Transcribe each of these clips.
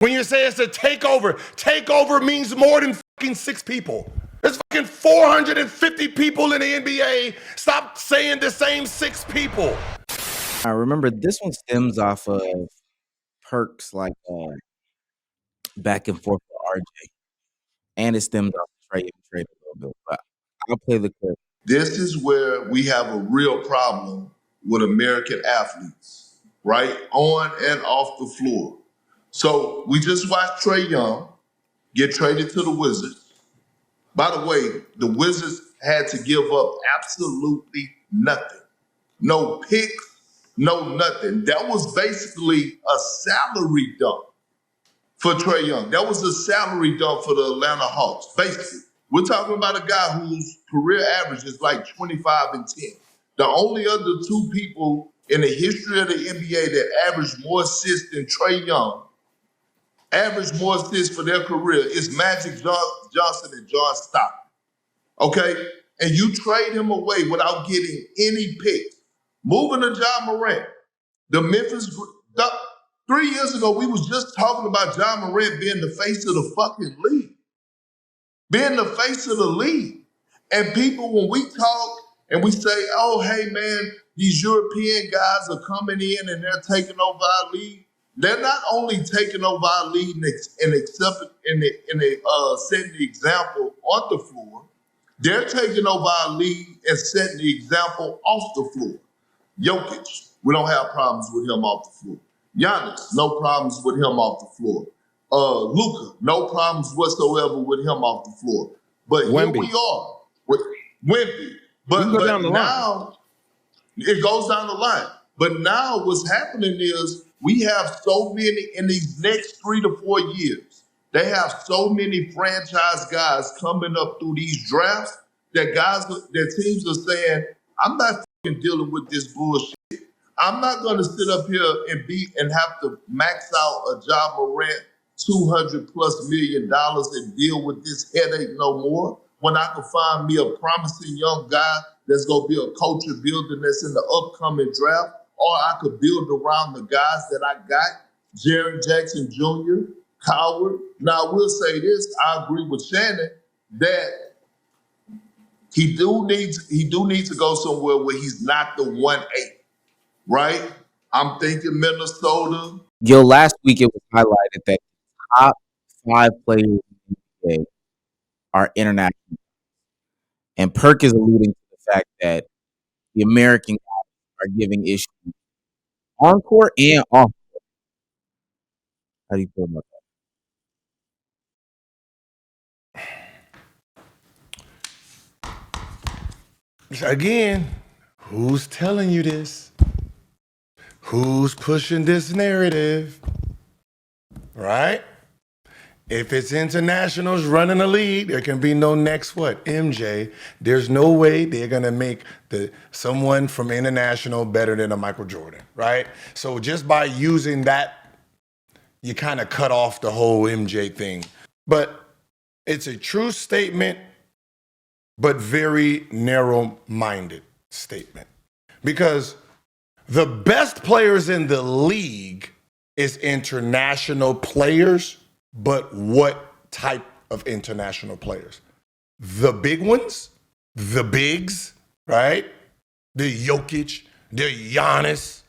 When you say it's a takeover means more than fucking 6 people. There's fucking 450 people in the NBA. Stop saying the same 6 people. I remember this one stems off of perks like back and forth with RJ, and it stems off trade a little bit. But I'll play the clip. This is where we have a real problem with American athletes, right? On and off the floor. So we just watched Trae Young get traded to the Wizards. By the way, the Wizards had to give up absolutely nothing. No picks, no nothing. That was basically a salary dump for Trae Young. That was a salary dump for the Atlanta Hawks, basically. We're talking about a guy whose career average is like 25 and 10. The only other 2 people in the history of the NBA that averaged more assists than Trae Young, averaged more assists for their career, is Magic Johnson and John Stockton. Okay? And you trade him away without getting any picks. Moving to Ja Morant. The 3 years ago, we was just talking about Ja Morant being the face of the fucking league. Being the face of the league. And people, when we talk and we say, oh, hey, man, these European guys are coming in and they're taking over our league. They're not only taking over our league and setting the example on the floor, they're taking over our league and setting the example off the floor. Jokic, we don't have problems with him off the floor. Giannis, no problems with him off the floor. Luka, no problems whatsoever with him off the floor. But Wemby. Here we are with Wemby. But now it goes down the line. But now what's happening is we have so many in these next 3 to 4 years. They have so many franchise guys coming up through these drafts that teams are saying, I'm not fucking dealing with this bullshit. I'm not going to sit up here and have to max out a Ja Morant $200+ million and deal with this headache no more. When I can find me a promising young guy that's going to be a culture builder that's in the upcoming draft, or I could build around the guys that I got, Jaren Jackson Jr., Coward. Now, I will say this, I agree with Shannon that he do need to go somewhere where he's not the 1-8, right? I'm thinking Minnesota. Yo, last week it was highlighted that top 5 players in the NBA are international. And Perk is alluding to the fact that the American guys are giving issues on court and off court. How do you feel about that? Again, who's telling you this? Who's pushing this narrative? Right? If it's internationals running a league, there can be no next what? MJ. There's no way they're gonna make someone from international better than a Michael Jordan, right? So just by using that, you kind of cut off the whole MJ thing. But it's a true statement, but very narrow-minded statement. Because the best players in the league is international players. But what type of international players? The big ones, the bigs, right? The Jokic, the Giannis,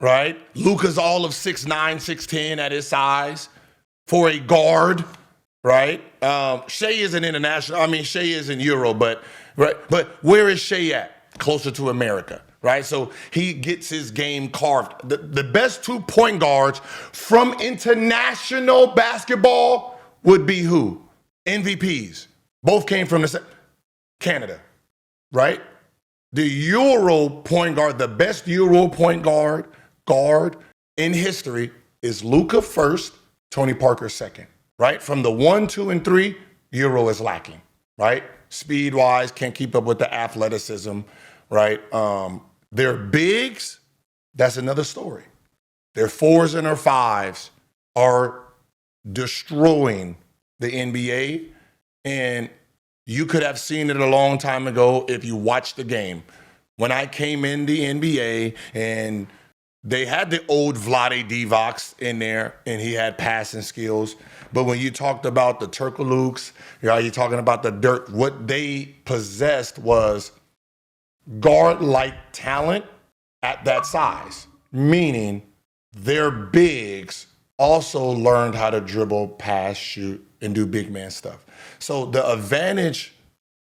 right? Luka's all of 6'9", 6'10" at his size for a guard, right? Shea isn't international. I mean, Shea is in Euro, but where is Shea at? Closer to America. Right, so he gets his game carved. The best 2 point guards from international basketball would be who? MVPs. Both came from Canada, right? The Euro point guard, the best Euro point guard in history is Luka first, Tony Parker second, right? From the 1, 2, and 3, Euro is lacking, right? Speed-wise, can't keep up with the athleticism, right? Their bigs, that's another story. Their 4s and their 5s are destroying the NBA. And you could have seen it a long time ago if you watched the game. When I came in the NBA and They had the old Vlade Divac in there, and he had passing skills. But when you talked about the Turkalukes, you're talking about the Dirk, what they possessed was guard-like talent at that size, meaning their bigs also learned how to dribble, pass, shoot, and do big man stuff. So the advantage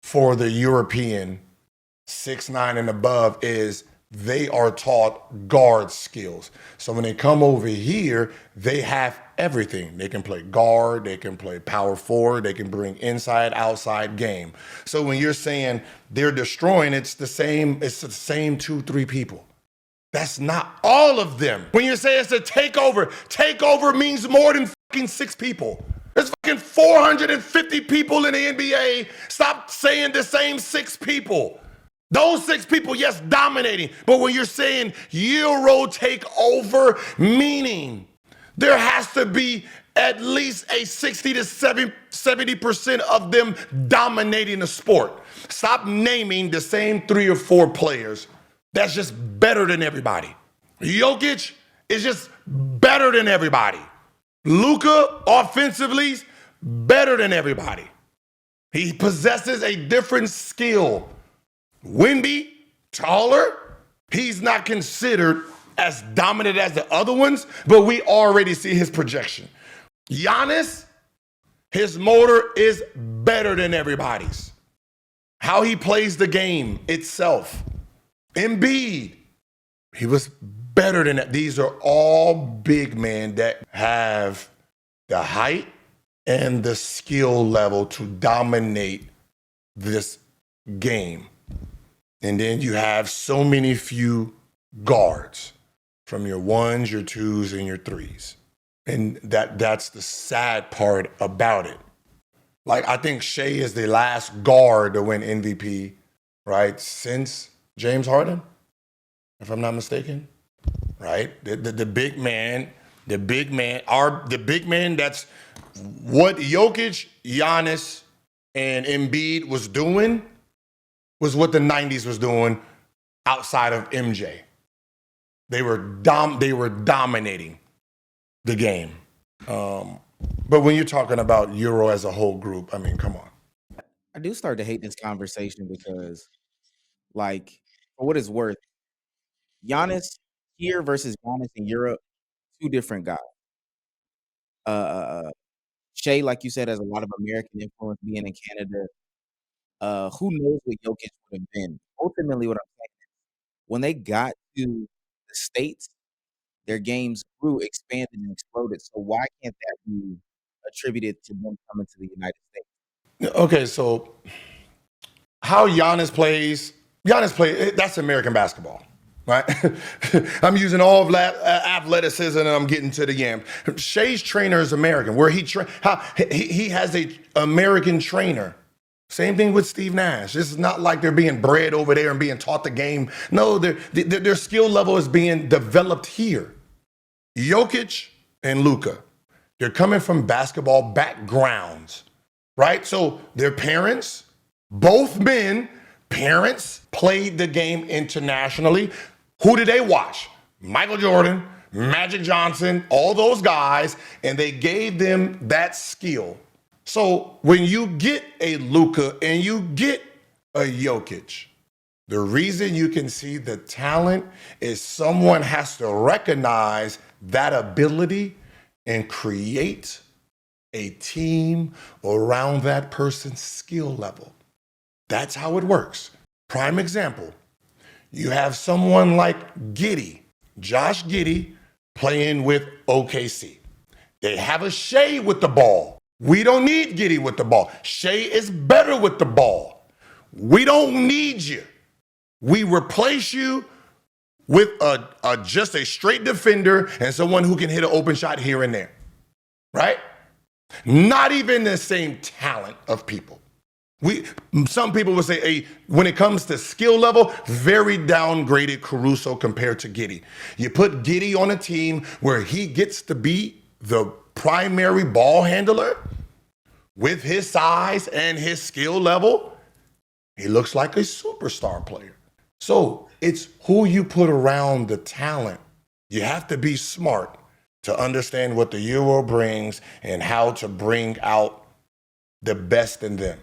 for the European 6'9" and above is they are taught guard skills. So when they come over here, they have everything. They can play guard, they can play power forward, they can bring inside, outside game. So when you're saying they're destroying, it's the same 2-3 people. That's not all of them. When you say it's a takeover means more than fucking 6 people. There's fucking 450 people in the NBA. Stop saying the same 6 people. Those 6 people, yes, dominating. But when you're saying Euro takeover, meaning there has to be at least a 60 to 70% of them dominating the sport. Stop naming the same 3 or 4 players. That's just better than everybody. Jokic is just better than everybody. Luka, offensively, better than everybody. He possesses a different skill. Wemby, taller. He's not considered as dominant as the other ones, but we already see his projection. Giannis, his motor is better than everybody's. How he plays the game itself. Embiid, he was better than that. These are all big men that have the height and the skill level to dominate this game. And then you have so many few guards from your 1s, your 2s, and your 3s. And that's the sad part about it. Like, I think Shea is the last guard to win MVP, right? Since James Harden, if I'm not mistaken, right? The big man, that's what Jokic, Giannis, and Embiid was doing was what the 90s was doing outside of MJ. They were dominating the game. But when you're talking about Euro as a whole group, I mean, come on. I do start to hate this conversation because, like, for what it's worth, Giannis here versus Giannis in Europe, 2 different guys. Shea, like you said, has a lot of American influence being in Canada. Who knows what Jokic would have been? Ultimately, what I'm saying is when they got to the States, their games grew, expanded, and exploded. So why can't that be attributed to them coming to the United States? Okay, so how Giannis plays, that's American basketball, right? I'm using all of athleticism and I'm getting to the game. Shea's trainer is American, where he has a American trainer. Same thing with Steve Nash. This is not like they're being bred over there and being taught the game. No, their skill level is being developed here. Jokic and Luka, they're coming from basketball backgrounds, right? So their parents, both men, parents played the game internationally. Who did they watch? Michael Jordan, Magic Johnson, all those guys, and they gave them that skill. So when you get a Luka and you get a Jokic, the reason you can see the talent is someone has to recognize that ability and create a team around that person's skill level. That's how it works. Prime example, you have someone like Giddey, Josh Giddey, playing with OKC. They have a Shea with the ball. We don't need Giddey with the ball. Shea is better with the ball. We don't need you. We replace you with just a straight defender and someone who can hit an open shot here and there, right? Not even the same talent of people. Some people would say, when it comes to skill level, very downgraded Caruso compared to Giddey. You put Giddey on a team where he gets to be the primary ball handler with his size and his skill level, he looks like a superstar player. So it's who you put around the talent You have to be smart to understand what the Euro brings and how to bring out the best in them.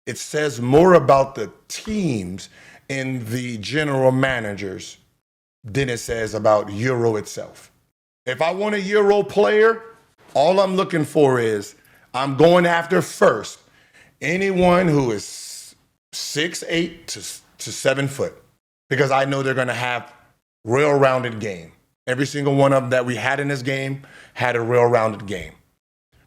It says more about the teams and the general managers than it says about Euro itself. If I want a Euro player, all I'm looking for is I'm going after first anyone who is 6'8" to 7 foot, because I know they're going to have real-rounded game. Every single one of them that we had in this game had a real-rounded game.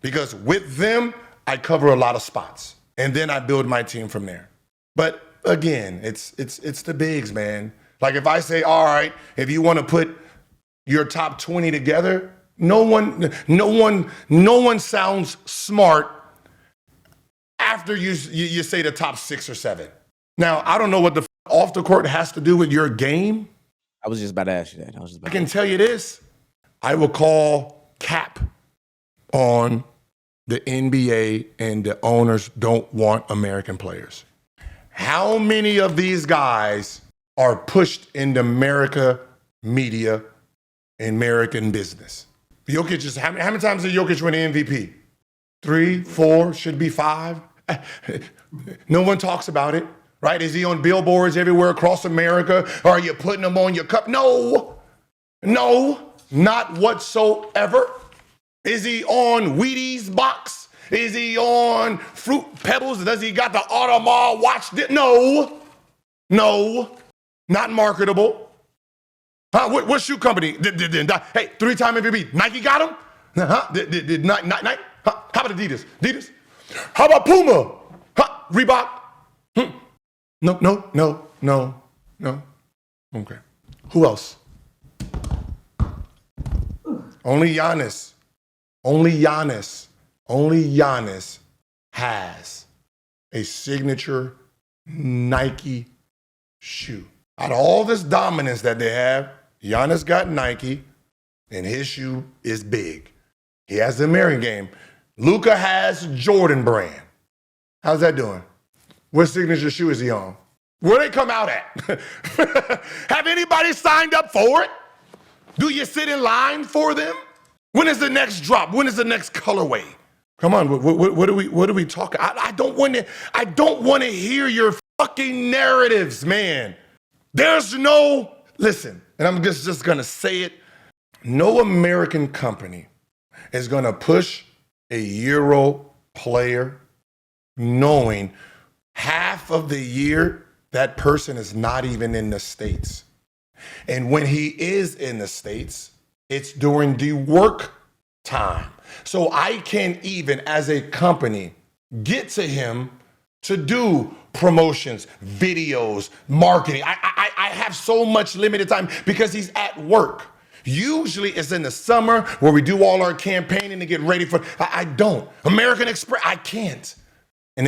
Because with them, I cover a lot of spots, and then I build my team from there. But again, it's the bigs, man. Like if I say, all right, if you want to put your top 20 together, no one sounds smart after you say the top 6 or 7. Now, I don't know what the off the court has to do with your game. I was just about to ask you that. I can tell you this. I will call cap on the NBA, and the owners don't want American players. How many of these guys are pushed into America media, American business? Jokic is, how many times did Jokic win the MVP? 3, 4, should be 5. No one talks about it, right? Is he on billboards everywhere across America? Or are you putting him on your cup? No, not whatsoever. Is he on Wheaties box? Is he on Fruit Pebbles? Does he got the Audemars watch? No, not marketable. Huh? What shoe company? Hey, 3-time MVP. Nike got him? Did Nike? Huh? How about Adidas? How about Puma? Huh? Reebok? No. Okay. Who else? Only Giannis has a signature Nike shoe. Out of all this dominance that they have, Giannis got Nike, and his shoe is big. He has the American game. Luka has Jordan brand. How's that doing? What signature shoe is he on? Where they come out at? Have anybody signed up for it? Do you sit in line for them? When is the next drop? When is the next colorway? Come on, what are we talking? I don't want to hear your fucking narratives, man. There's no, listen, and I'm just gonna say it. No American company is gonna push a Euro player knowing half of the year that person is not even in the States. And when he is in the States, it's during the work time. So I can't even, as a company, get to him to do promotions, videos, marketing. I have so much limited time because he's at work. Usually it's in the summer where we do all our campaigning to get ready for, I don't. American Express, I can't. And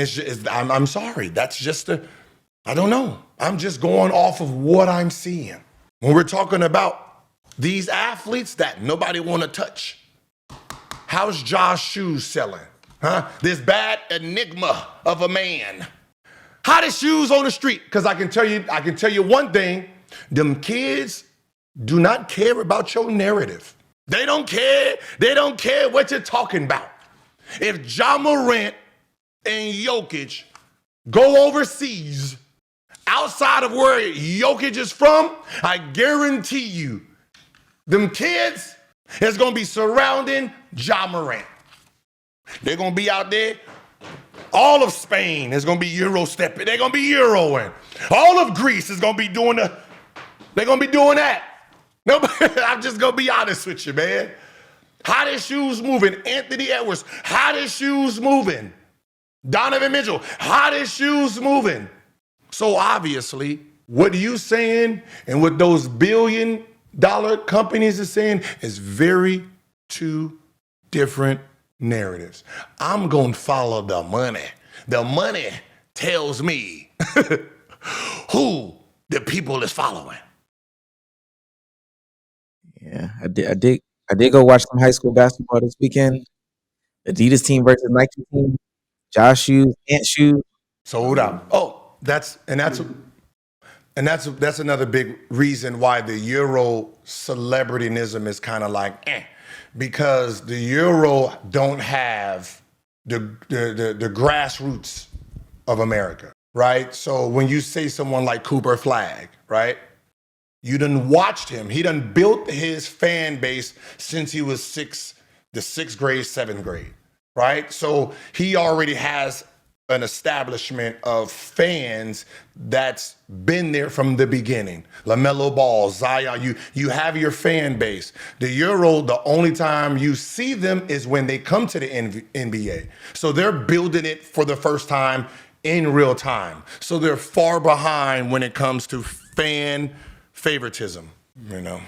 I'm sorry, that's just I don't know. I'm just going off of what I'm seeing. When we're talking about these athletes that nobody want to touch, how's Josh shoes selling? Huh? This bad enigma of a man. Hottest shoes on the street. Because I can tell you one thing, them kids do not care about your narrative. They don't care. They don't care what you're talking about. If Ja Morant and Jokic go overseas, outside of where Jokic is from, I guarantee you, them kids is gonna be surrounding Ja Morant. They're gonna be out there. All of Spain is gonna be Euro stepping. They're gonna be Euroing. All of Greece is gonna be doing they're gonna be doing that. No, I'm just gonna be honest with you, man. Hottest shoes moving. Anthony Edwards, hottest shoes moving. Donovan Mitchell, hottest shoes moving. So obviously, what you saying and what those billion-dollar companies are saying is very two different narratives. I'm going to follow the money. The money tells me who the people is following. Yeah, I did go watch some high school basketball this weekend. Adidas team versus Nike team. Josh shoes, Ant shoes. Sold out. Oh, that's And that's another big reason why the Euro celebrityism is kind of like because the Euro don't have the grassroots of America, right? So when you say someone like Cooper Flag, right? You done watched him. He done built his fan base since he was the sixth grade, seventh grade, right? So he already has an establishment of fans that's been there from the beginning. LaMelo Ball, Zion, you have your fan base. The Euro, the only time you see them is when they come to the NBA. So they're building it for the first time in real time. So they're far behind when it comes to fan favoritism, you know.